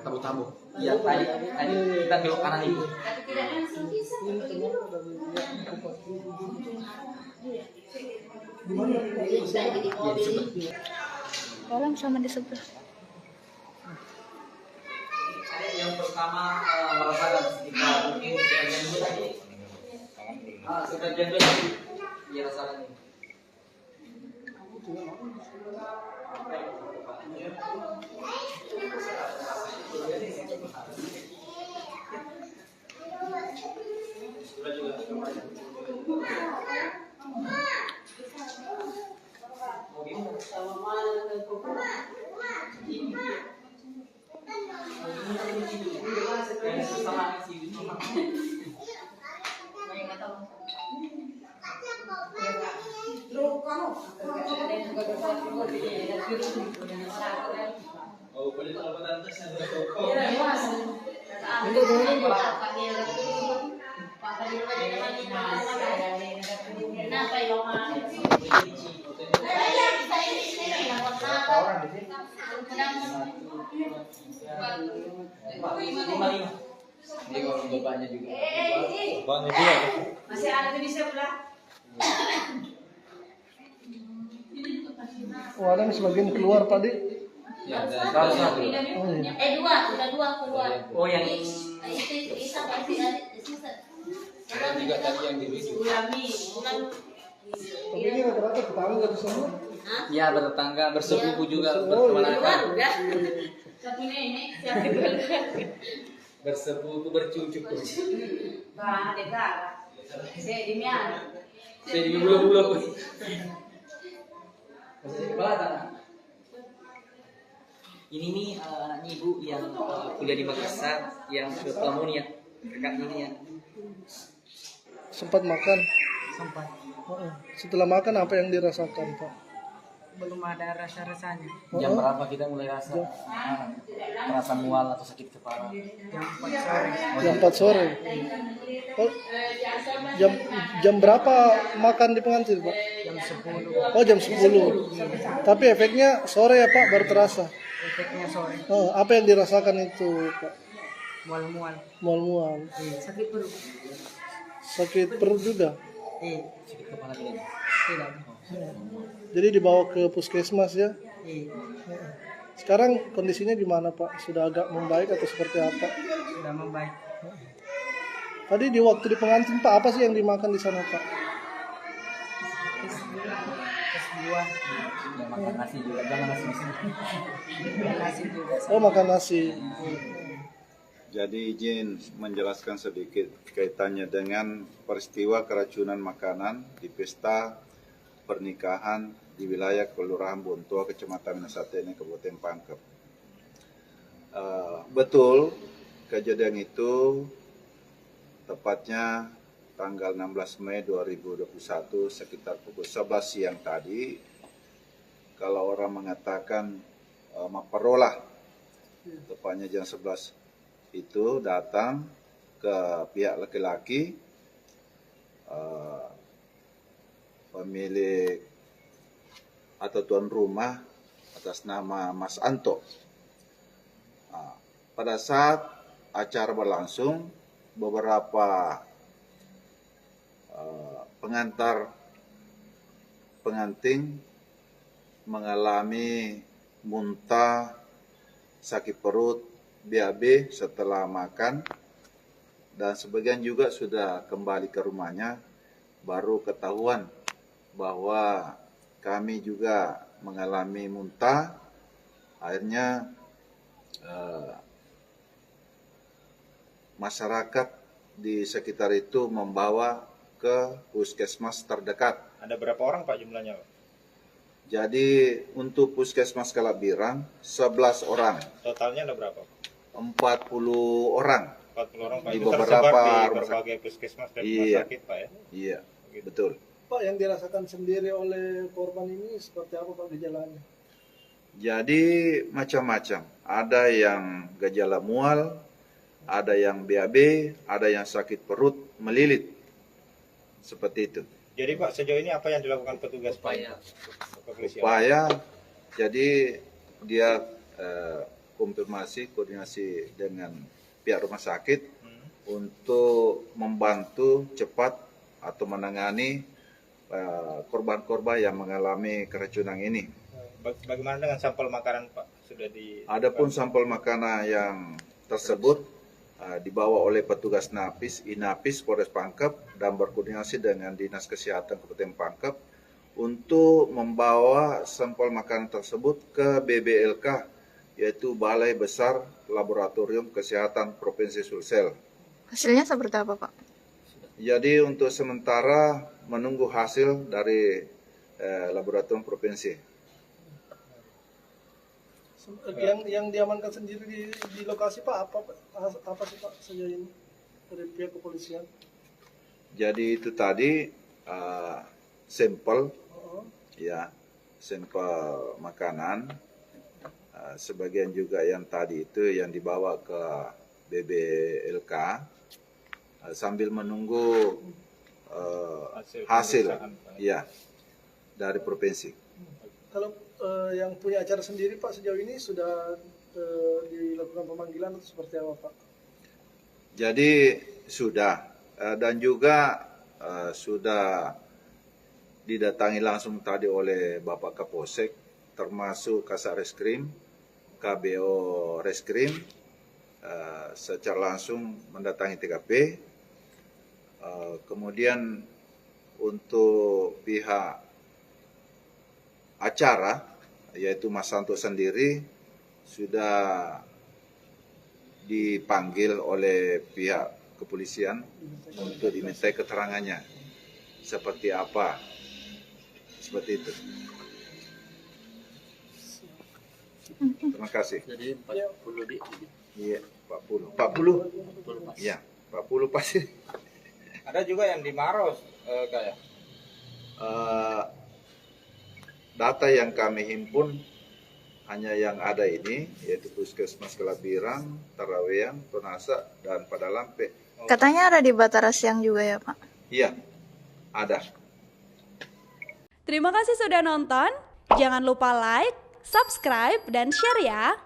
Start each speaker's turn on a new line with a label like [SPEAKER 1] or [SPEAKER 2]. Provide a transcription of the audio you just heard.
[SPEAKER 1] Tabu-tabu. Iya, tadi kita belok kanan itu.
[SPEAKER 2] Orang sama di sebelah.
[SPEAKER 1] Yang pertama merasakan sekitar mungkin sebagian dulu tadi. Sebagian dulu tadi dia rasakan ini. Ini kalau bapaknya juga. Bapaknya juga.
[SPEAKER 3] Masih ada di sebelah.
[SPEAKER 4] Oh, ada sebagian keluar tadi.
[SPEAKER 1] Ya, salah satu.
[SPEAKER 3] Udah dua keluar.
[SPEAKER 1] Oh, yang
[SPEAKER 3] juga tadi yang di video.
[SPEAKER 4] Tapi ini rata-rata tetangga di sana.
[SPEAKER 1] ya bertetangga, bersepupu juga, berkeponakan.
[SPEAKER 3] Satu nenek, siapa
[SPEAKER 1] Bersepupu bercucu.
[SPEAKER 3] Bah, dekat. Saya di mana?
[SPEAKER 1] Saya di bulu-bulu. Ini nih anaknya ibu yang kuliah di Makassar, yang ke Pelamunia, kakaknya ini ya.
[SPEAKER 4] Sempat makan.
[SPEAKER 5] Sempat.
[SPEAKER 4] Setelah makan apa yang dirasakan, Pak?
[SPEAKER 5] Belum ada rasa-rasanya.
[SPEAKER 1] Jam berapa kita mulai rasa rasa mual atau sakit kepala?
[SPEAKER 5] Jam 4 sore.
[SPEAKER 4] Jam 4 sore. Oh, jam berapa makan di pengantin, Pak?
[SPEAKER 5] Jam 10.
[SPEAKER 4] Oh, jam 10. Tapi efeknya sore ya, Pak, baru terasa.
[SPEAKER 5] Efeknya sore.
[SPEAKER 4] Oh, apa yang dirasakan itu, Pak?
[SPEAKER 5] Mual-mual.
[SPEAKER 4] Mual-mual.
[SPEAKER 5] Sakit perut.
[SPEAKER 4] Sakit perut juga.
[SPEAKER 1] Sakit kepala tidak?
[SPEAKER 5] Tidak.
[SPEAKER 4] Jadi dibawa ke puskesmas ya.
[SPEAKER 5] Iya.
[SPEAKER 4] Sekarang kondisinya gimana, Pak? Sudah agak membaik atau seperti apa?
[SPEAKER 5] Sudah membaik.
[SPEAKER 4] Tadi di waktu di pengantin, Pak, apa sih yang dimakan di sana, Pak?
[SPEAKER 5] Es buah.
[SPEAKER 1] Ya, makan nasi juga, jangan nasi mesin.
[SPEAKER 5] Nasi juga.
[SPEAKER 4] Oh, makan nasi.
[SPEAKER 6] Jadi izin menjelaskan sedikit kaitannya dengan peristiwa keracunan makanan di pesta pernikahan di wilayah Kelurahan Bontoa, Kecamatan Minasatene, Kabupaten Pangkep. Betul, kejadian itu tepatnya tanggal 16 Mei 2021 sekitar pukul 11 siang tadi. Kalau orang mengatakan maparolah, tepatnya jam 11 itu datang ke pihak laki-laki, pemilik atau tuan rumah atas nama Mas Anto. Pada saat acara berlangsung, beberapa pengantar pengantin mengalami muntah, sakit perut, BAB setelah makan, dan sebagian juga sudah kembali ke rumahnya. Baru ketahuan bahwa kami juga mengalami muntah. Akhirnya masyarakat di sekitar itu membawa ke puskesmas terdekat.
[SPEAKER 7] Ada berapa orang, Pak, jumlahnya, Pak?
[SPEAKER 6] Jadi untuk puskesmas Kalabirang 11 orang.
[SPEAKER 7] Totalnya ada berapa?
[SPEAKER 6] 40 orang.
[SPEAKER 7] 40 orang Pak
[SPEAKER 6] Di
[SPEAKER 7] itu tersebar
[SPEAKER 6] beberapa
[SPEAKER 7] di
[SPEAKER 6] rumah
[SPEAKER 7] berbagai puskesmas dan
[SPEAKER 6] Iya.
[SPEAKER 7] rumah sakit Pak ya.
[SPEAKER 6] Iya, betul.
[SPEAKER 4] Pak, yang dirasakan sendiri oleh korban ini seperti apa Pak gejalanya?
[SPEAKER 6] Jadi macam-macam. Ada yang gejala mual, ada yang BAB, ada yang sakit perut melilit. Seperti itu.
[SPEAKER 7] Jadi Pak, sejauh ini apa yang dilakukan petugas
[SPEAKER 1] Upaya.
[SPEAKER 7] kepolisian?
[SPEAKER 6] Upaya, jadi dia konfirmasi, koordinasi dengan pihak rumah sakit untuk membantu cepat atau menangani korban-korban yang mengalami keracunan ini.
[SPEAKER 7] Bagaimana dengan sampel makanan Pak? Sudah di
[SPEAKER 6] Adapun sampel makanan yang tersebut dibawa oleh petugas Inapis Polres Pangkep dan berkoordinasi dengan Dinas Kesehatan Kabupaten Pangkep untuk membawa sampel makanan tersebut ke BBLK, yaitu Balai Besar Laboratorium Kesehatan Provinsi Sulsel.
[SPEAKER 2] Hasilnya seperti apa, Pak?
[SPEAKER 6] Jadi untuk sementara menunggu hasil dari laboratorium provinsi.
[SPEAKER 4] Yang diamankan sendiri di lokasi Pak, apa sih Pak sejauh ini dari pihak kepolisian?
[SPEAKER 6] Jadi itu tadi sampel,
[SPEAKER 4] Oh,
[SPEAKER 6] ya, sampel makanan. Sebagian juga yang tadi itu yang dibawa ke BBLK sambil menunggu hasil,
[SPEAKER 7] pemeriksaan, Pak.
[SPEAKER 6] ya, dari provinsi.
[SPEAKER 4] kalau yang punya acara sendiri Pak sejauh ini sudah dilakukan pemanggilan atau seperti apa Pak?
[SPEAKER 6] Jadi sudah dan juga sudah didatangi langsung tadi oleh Bapak Kapolsek, termasuk Kasat Reskrim, KBO Reskrim, secara langsung mendatangi TKP. Kemudian untuk pihak acara, yaitu Mas Santo sendiri, sudah dipanggil oleh pihak kepolisian untuk dimintai keterangannya seperti apa, seperti itu. Terima kasih.
[SPEAKER 1] Jadi 40 di.
[SPEAKER 6] Iya, 40. 40? Iya, 40 pasti.
[SPEAKER 7] Ada juga yang di Maros kayak.
[SPEAKER 6] Data yang kami himpun hanya yang ada ini, yaitu Puskesmas Kelabirang, Tarawean, Tonasa, dan Padalampe.
[SPEAKER 2] Katanya ada di Batara Siang juga ya, Pak?
[SPEAKER 6] Iya, ada.
[SPEAKER 8] Terima kasih sudah nonton. Jangan lupa like, subscribe, dan share ya.